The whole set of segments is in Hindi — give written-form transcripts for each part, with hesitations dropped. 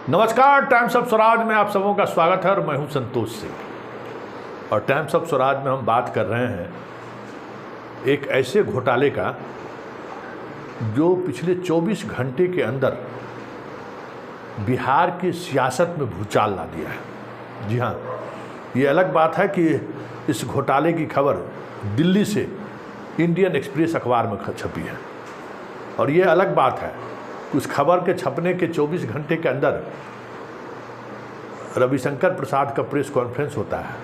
नमस्कार, टाइम्स ऑफ स्वराज में आप सबों का स्वागत है और मैं हूं संतोष सिंह। और टाइम्स ऑफ स्वराज में हम बात कर रहे हैं एक ऐसे घोटाले का जो पिछले 24 घंटे के अंदर बिहार की सियासत में भूचाल ला दिया है। जी हाँ, ये अलग बात है कि इस घोटाले की खबर दिल्ली से इंडियन एक्सप्रेस अखबार में छपी है, और ये अलग बात है उस खबर के छपने के 24 घंटे के अंदर रविशंकर प्रसाद का प्रेस कॉन्फ्रेंस होता है।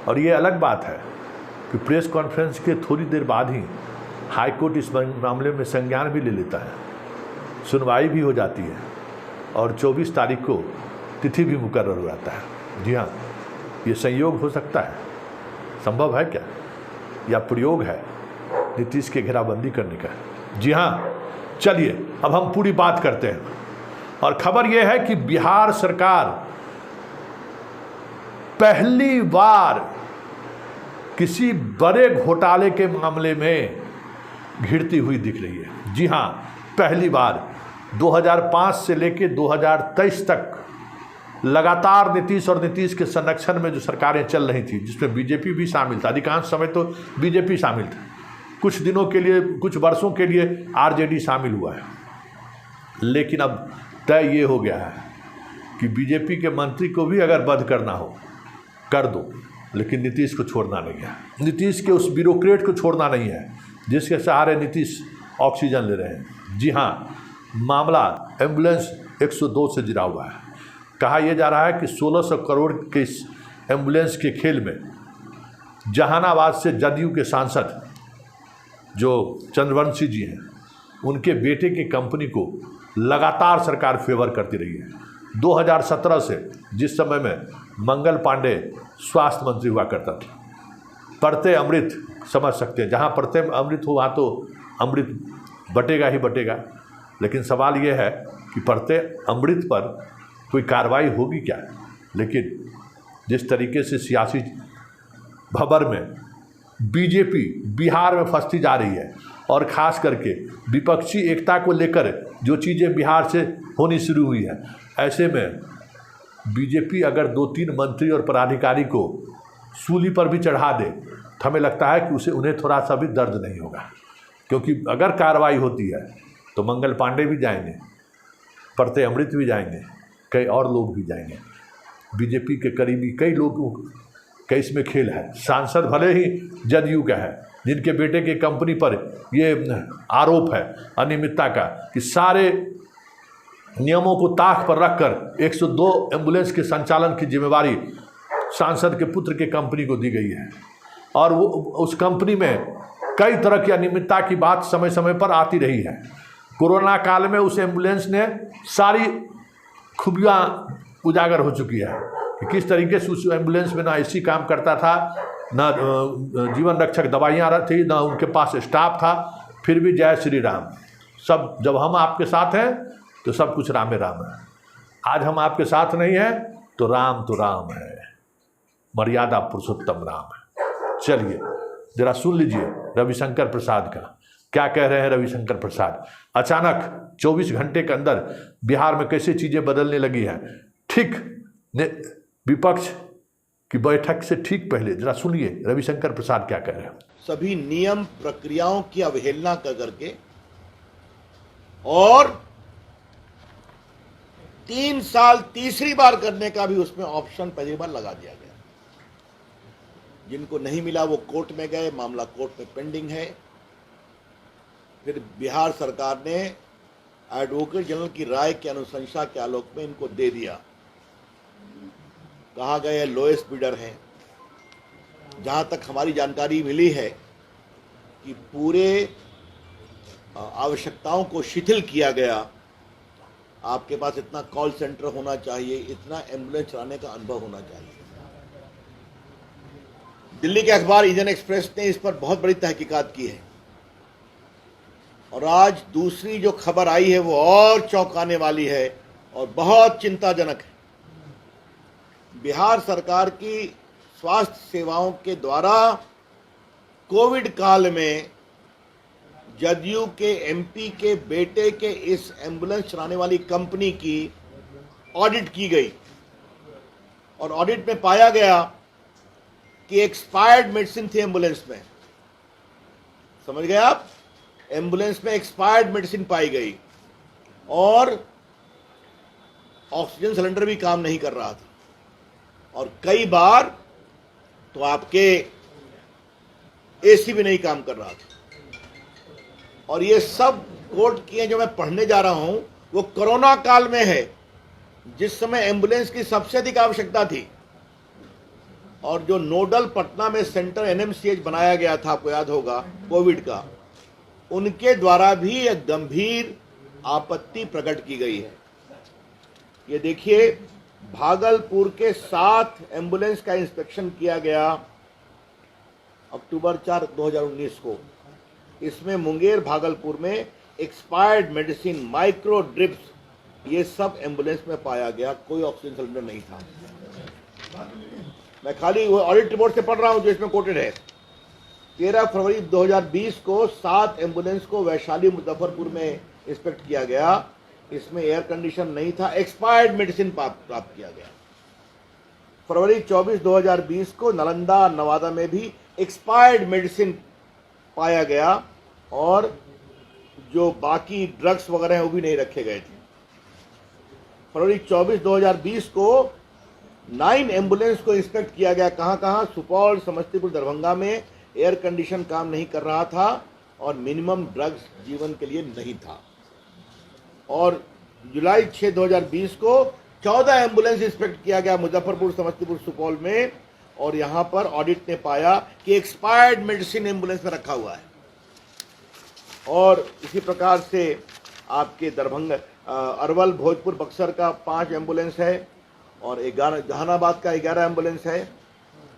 और ये अलग बात है कि प्रेस कॉन्फ्रेंस के थोड़ी देर बाद ही हाई कोर्ट इस मामले में संज्ञान भी ले लेता है, सुनवाई भी हो जाती है और 24 तारीख को तिथि भी मुकर्रर हो जाता है। जी हाँ, ये संयोग हो सकता है, संभव है क्या, या प्रयोग है नीतीश के घेराबंदी करने का? जी हाँ, चलिए अब हम पूरी बात करते हैं। और खबर यह है कि बिहार सरकार पहली बार किसी बड़े घोटाले के मामले में घिरती हुई दिख रही है। जी हाँ, पहली बार 2005 से लेकर 2023 तक लगातार नीतीश और नीतीश के संरक्षण में जो सरकारें चल रही थी, जिसमें बीजेपी भी शामिल था, अधिकांश समय तो बीजेपी शामिल था, कुछ दिनों के लिए, कुछ वर्षों के लिए आरजेडी शामिल हुआ है, लेकिन अब तय ये हो गया है कि बीजेपी के मंत्री को भी अगर बंद करना हो कर दो, लेकिन नीतीश को छोड़ना नहीं है। नीतीश के उस ब्यूरोक्रेट को छोड़ना नहीं है जिसके सहारे नीतीश ऑक्सीजन ले रहे हैं। जी हाँ, मामला एम्बुलेंस 102 से जुड़ा हुआ है। कहा यह जा रहा है कि 1600 करोड़ के इस एम्बुलेंस के खेल में जहानाबाद से जदयू के सांसद जो चंद्रवंशी जी हैं, उनके बेटे की कंपनी को लगातार सरकार फेवर करती रही है। 2017 से, जिस समय में मंगल पांडे स्वास्थ्य मंत्री हुआ करता था, पढ़ते अमृत समझ सकते हैं, जहाँ पढ़ते अमृत हो वहाँ तो अमृत बटेगा ही बटेगा। लेकिन सवाल ये है कि पढ़ते अमृत पर कोई कार्रवाई होगी क्या? लेकिन जिस तरीके से सियासी भंवर में बीजेपी बिहार में फंसती जा रही है, और ख़ास करके विपक्षी एकता को लेकर जो चीज़ें बिहार से होनी शुरू हुई है, ऐसे में बीजेपी अगर 2-3 मंत्री और पदाधिकारी को सूली पर भी चढ़ा दे तो हमें लगता है कि उन्हें थोड़ा सा भी दर्द नहीं होगा, क्योंकि अगर कार्रवाई होती है तो मंगल पांडे भी जाएंगे, पढ़ते अमृत भी जाएंगे, कई और लोग भी जाएंगे। बीजेपी के करीबी कई लोगों का इसमें खेल है। सांसद भले ही जदयू का है, जिनके बेटे की कंपनी पर ये आरोप है अनियमितता का कि सारे नियमों को ताक पर रखकर 102 एम्बुलेंस के संचालन की जिम्मेवारी सांसद के पुत्र के कंपनी को दी गई है, और वो उस कंपनी में कई तरह की अनियमितता की बात समय समय पर आती रही है। कोरोना काल में उस एम्बुलेंस ने सारी खूबियाँ उजागर हो चुकी है कि किस तरीके से उस एम्बुलेंस में ना एसी काम करता था, ना जीवन रक्षक दवाइयाँ थी, ना उनके पास स्टाफ था, फिर भी जय श्री राम। सब, जब हम आपके साथ हैं तो सब कुछ रामे राम है। आज हम आपके साथ नहीं हैं तो राम है, मर्यादा पुरुषोत्तम राम है। चलिए जरा सुन लीजिए रविशंकर प्रसाद का, क्या कह रहे हैं रविशंकर प्रसाद। अचानक 24 घंटे के अंदर बिहार में कैसे चीज़ें बदलने लगी हैं, ठीक विपक्ष की बैठक से ठीक पहले। जरा सुनिए रविशंकर प्रसाद क्या कह रहे हैं। सभी नियम प्रक्रियाओं की अवहेलना करके और 3 साल तीसरी बार करने का भी उसमें ऑप्शन पहली बार लगा दिया गया। जिनको नहीं मिला वो कोर्ट में गए, मामला कोर्ट में पेंडिंग है। फिर बिहार सरकार ने एडवोकेट जनरल की राय की अनुशंसा के आलोक में इनको दे दिया। कहा गया लोएस्ट बिडर है। जहां तक हमारी जानकारी मिली है कि पूरे आवश्यकताओं को शिथिल किया गया। आपके पास इतना कॉल सेंटर होना चाहिए, इतना एम्बुलेंस चलाने का अनुभव होना चाहिए। दिल्ली के अखबार इंडियन एक्सप्रेस ने इस पर बहुत बड़ी तहकीकात की है, और आज दूसरी जो खबर आई है वो और चौंकाने वाली है और बहुत चिंताजनक है। बिहार सरकार की स्वास्थ्य सेवाओं के द्वारा कोविड काल में जदयू के एमपी के बेटे के इस एम्बुलेंस चलाने वाली कंपनी की ऑडिट की गई और ऑडिट में पाया गया कि एक्सपायर्ड मेडिसिन थी एम्बुलेंस में। समझ गए आप? एम्बुलेंस में एक्सपायर्ड मेडिसिन पाई गई और ऑक्सीजन सिलेंडर भी काम नहीं कर रहा था और कई बार तो आपके एसी भी नहीं काम कर रहा था। और ये सब कोर्ट किए जो मैं पढ़ने जा रहा हूं वो कोरोना काल में है, जिस समय एम्बुलेंस की सबसे अधिक आवश्यकता थी। और जो नोडल पटना में सेंटर एनएमसीएच बनाया गया था, आपको याद होगा, कोविड का, उनके द्वारा भी एक गंभीर आपत्ति प्रकट की गई है। ये देखिए, भागलपुर के 7 एम्बुलेंस का इंस्पेक्शन किया गया अक्टूबर 4, 2019 को। इसमें मुंगेर भागलपुर में एक्सपायर्ड मेडिसिन, माइक्रो ड्रिप्स, ये सब एम्बुलेंस में पाया गया। कोई ऑक्सीजन सिलेंडर नहीं था। मैं खाली वो ऑडिट रिपोर्ट से पढ़ रहा हूं जो इसमें कोटेड है। 13 फरवरी 2020 को 7 एम्बुलेंस को वैशाली मुजफ्फरपुर में इंस्पेक्ट किया गया। इसमें एयर कंडीशन नहीं था, एक्सपायर्ड मेडिसिन प्राप्त किया गया। फरवरी 24, 2020 को नालंदा नवादा में भी एक्सपायर्ड मेडिसिन पाया गया और जो बाकी ड्रग्स वगैरह हैं वो भी नहीं रखे गए थे। फरवरी 24, 2020 को 9 एम्बुलेंस को इंस्पेक्ट किया गया। कहाँ कहाँ? सुपौल, समस्तीपुर, दरभंगा में एयर कंडीशन काम नहीं कर रहा था और मिनिमम ड्रग्स जीवन के लिए नहीं था। और जुलाई 6, 2020 को 14 एम्बुलेंस इंस्पेक्ट किया गया मुजफ्फरपुर, समस्तीपुर, सुपौल में और यहाँ पर ऑडिट ने पाया कि एक्सपायर्ड मेडिसिन एम्बुलेंस में रखा हुआ है। और इसी प्रकार से आपके दरभंगा, अरवल, भोजपुर, बक्सर का 5 एम्बुलेंस है और 11 जहानाबाद का 11 एम्बुलेंस है।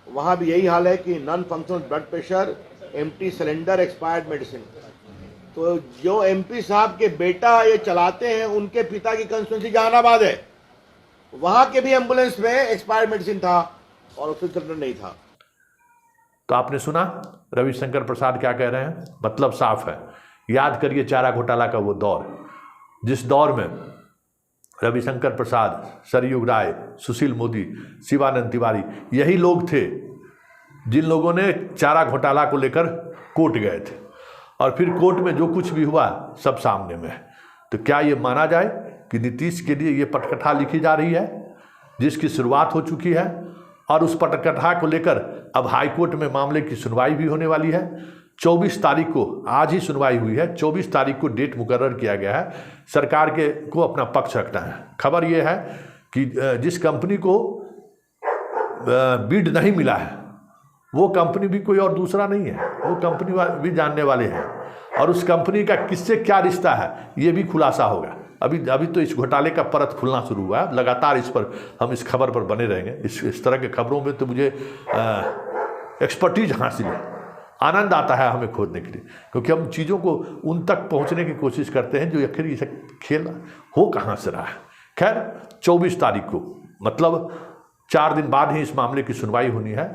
वहाँ भी यही हाल है कि non functional blood pressure, empty cylinder, expired medicine. तो जो एमपी साहब के बेटा ये चलाते हैं, उनके पिता की कंस्टिट्यूंसी जहानाबाद है, वहां के भी एम्बुलेंस में एक्सपायर्ड मेडिसिन था और ऑक्सीजन सिलेंडर नहीं था। तो आपने सुना रविशंकर प्रसाद क्या कह रहे हैं? मतलब साफ है। याद करिए चारा घोटाला का वो दौर, जिस दौर में रविशंकर प्रसाद, सरयू राय, सुशील मोदी, शिवानंद तिवारी, यही लोग थे जिन लोगों ने चारा घोटाला को लेकर कोर्ट गए थे और फिर कोर्ट में जो कुछ भी हुआ सब सामने में है। तो क्या ये माना जाए कि नीतीश के लिए ये पटकथा लिखी जा रही है जिसकी शुरुआत हो चुकी है और उस पटकथा को लेकर अब हाईकोर्ट में मामले की सुनवाई भी होने वाली है। 24 तारीख को, आज ही सुनवाई हुई है, 24 तारीख को डेट मुकर्रर किया गया है। सरकार के को अपना पक्ष रखना है। खबर ये है कि जिस कंपनी को बिड नहीं मिला है वो कंपनी भी कोई और दूसरा नहीं है, वो कंपनी भी जानने वाले हैं और उस कंपनी का किससे क्या रिश्ता है ये भी खुलासा होगा। अभी तो इस घोटाले का परत खुलना शुरू हुआ है। लगातार इस पर हम इस खबर पर बने रहेंगे। इस तरह के खबरों में तो मुझे एक्सपर्टीज हासिल है, आनंद आता है हमें खोजने के लिए, क्योंकि हम चीज़ों को उन तक पहुंचने की कोशिश करते हैं जो आखिर इसे खेल हो कहाँ से रहा है। खैर 24 तारीख को, मतलब 4 दिन बाद ही इस मामले की सुनवाई होनी है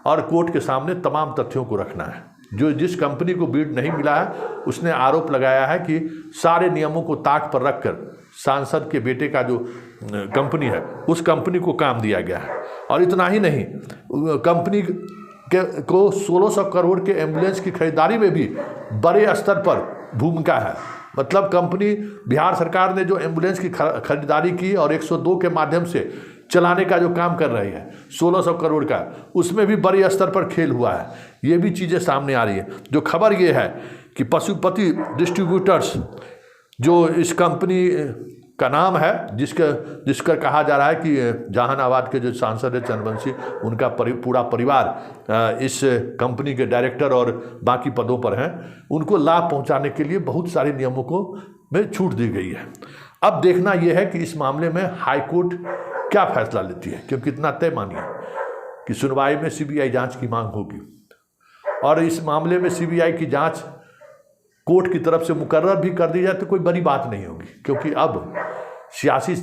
और कोर्ट के सामने तमाम तथ्यों को रखना है। जो जिस कंपनी को बिड नहीं मिला है उसने आरोप लगाया है कि सारे नियमों को ताक पर रखकर सांसद के बेटे का जो कंपनी है उस कंपनी को काम दिया गया है। और इतना ही नहीं, कंपनी को 1600 करोड़ के एम्बुलेंस की खरीदारी में भी बड़े स्तर पर भूमिका है। मतलब कंपनी, बिहार सरकार ने जो एम्बुलेंस की खरीदारी की और 102 के माध्यम से चलाने का जो काम कर रही है 1600 करोड़ का, उसमें भी बड़े स्तर पर खेल हुआ है। ये भी चीज़ें सामने आ रही है। जो खबर ये है कि पशुपति डिस्ट्रीब्यूटर्स, जो इस कंपनी का नाम है, जिसका कहा जा रहा है कि जहानाबाद के जो सांसद है चंद्रवंशी, उनका पूरा परिवार इस कंपनी के डायरेक्टर और बाकी पदों पर हैं, उनको लाभ पहुंचाने के लिए बहुत सारे नियमों में छूट दी गई है। अब देखना यह है कि इस मामले में हाईकोर्ट क्या फैसला लेती है, क्योंकि इतना तय मानिए कि सुनवाई में सीबीआई जांच की मांग होगी और इस मामले में सीबीआई की जांच कोर्ट की तरफ से मुकर्रर भी कर दी जाए तो कोई बड़ी बात नहीं होगी, क्योंकि अब सियासी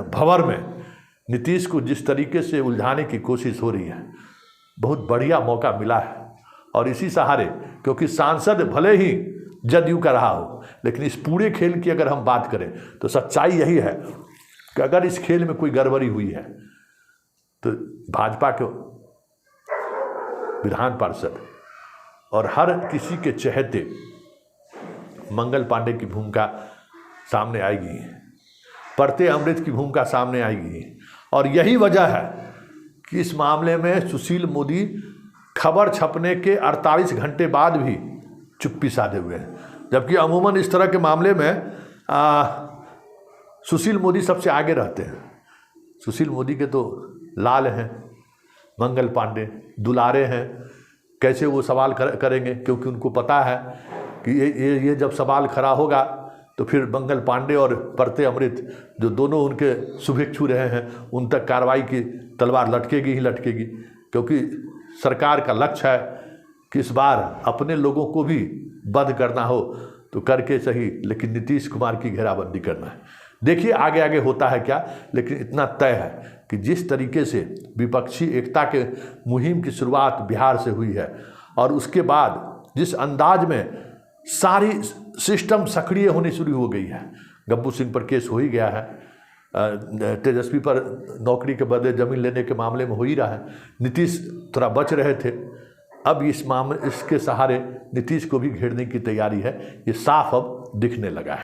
भंवर में नीतीश को जिस तरीके से उलझाने की कोशिश हो रही है, बहुत बढ़िया मौका मिला है। और इसी सहारे, क्योंकि सांसद भले ही जदयू का रहा हो, लेकिन इस पूरे खेल की अगर हम बात करें तो सच्चाई यही है कि अगर इस खेल में कोई गड़बड़ी हुई है तो भाजपा के विधान पार्षद और हर किसी के चहेते मंगल पांडे की भूमिका सामने आएगी, परते अमृत की भूमिका सामने आएगी। और यही वजह है कि इस मामले में सुशील मोदी खबर छपने के 48 घंटे बाद भी चुप्पी साधे हुए हैं, जबकि अमूमन इस तरह के मामले में सुशील मोदी सबसे आगे रहते हैं। सुशील मोदी के तो लाल हैं मंगल पांडे, दुलारे हैं, कैसे वो सवाल करेंगे, क्योंकि उनको पता है कि ये जब सवाल खड़ा होगा तो फिर मंगल पांडे और परते अमृत जो दोनों उनके शुभेच्छु रहे हैं उन तक कार्रवाई की तलवार लटकेगी ही लटकेगी, क्योंकि सरकार का लक्ष्य है कि इस बार अपने लोगों को भी बंद करना हो तो करके सही, लेकिन नीतीश कुमार की घेराबंदी करना है। देखिए आगे आगे होता है क्या, लेकिन इतना तय है कि जिस तरीके से विपक्षी एकता के मुहिम की शुरुआत बिहार से हुई है और उसके बाद जिस अंदाज में सारी सिस्टम सक्रिय होनी शुरू हो गई है, गब्बू सिंह पर केस हो ही गया है, तेजस्वी पर नौकरी के बदले जमीन लेने के मामले में हो ही रहा है, नीतीश थोड़ा बच रहे थे, अब इस मामले इसके सहारे नीतीश को भी घेरने की तैयारी है, ये साफ अब दिखने लगा है।